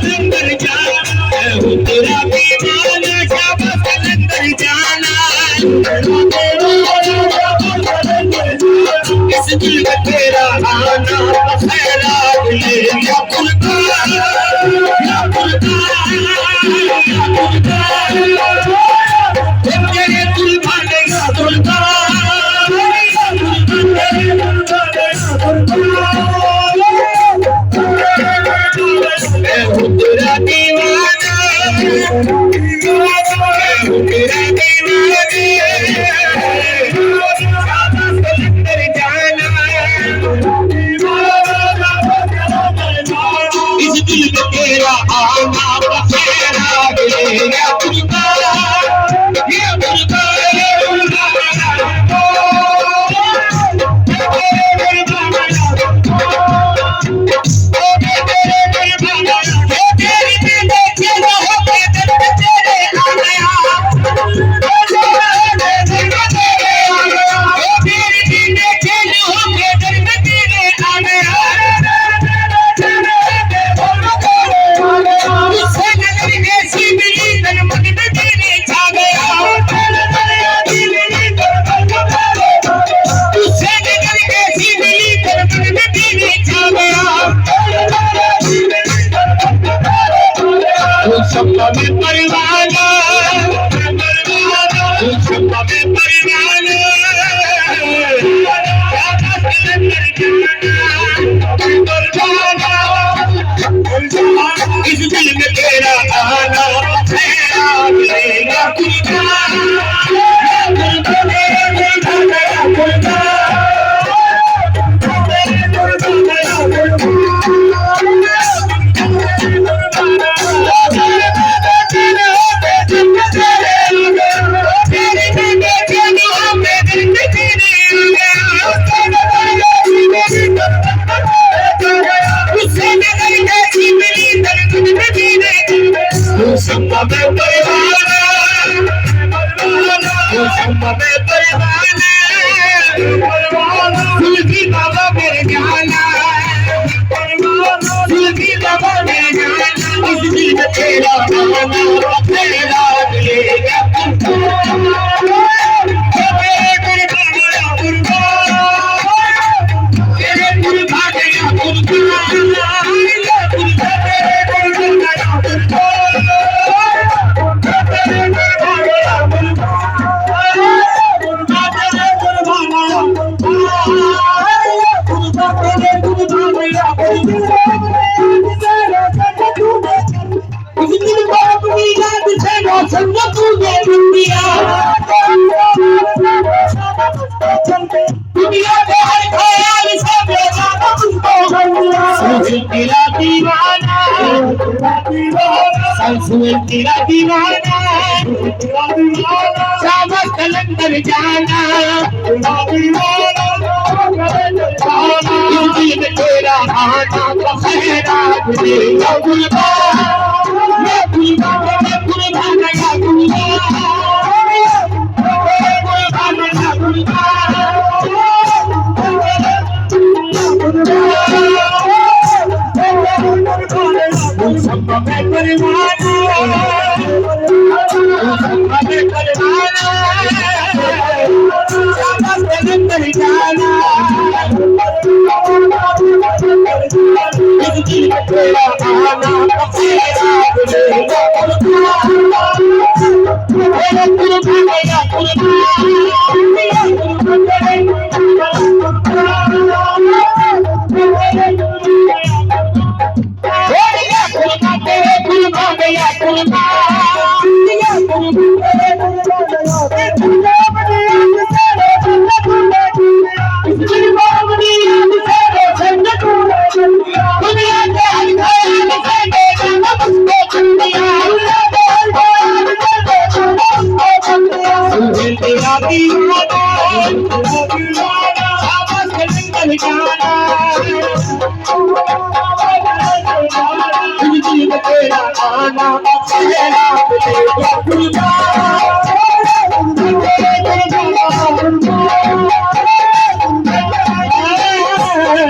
कलंदर जाना हूँ तेरा दीवाना शाबाश कलंदर जाना इस दिल में तेरा आना खैरात ले या खुदा या खुदा या खुदा तेरे दिल भाने या खुदा मैं हूँ तेरा दीवाना तेरा दीवाना कलंदर जाना इस दिल में तेरा आना बसेरा या खुदा या खुदा शम्मा में परवाना शम्मा में परवाना इस दिल में तेरा आना तेरा मिलेगा खुदा शम्मा में परवाना शम्मा में परवाना सुल्फी बाबा मेरे जाना सुल्फी बाबा मेरे जाना इस दिल में तेरा आना तेरा मिलेगा तेरा दीवाना तेरा दीवाना शाबाश कलंदर जाना दिल में तेरा आना बसेरा या खुदा या खुदा या खुदा या खुदा शम्मा में परवाना शम्मा में परवाना शाबाश कलंदर जाना इस दिल में तेरा आना बसेरा या खुदा या खुदा तेरा आना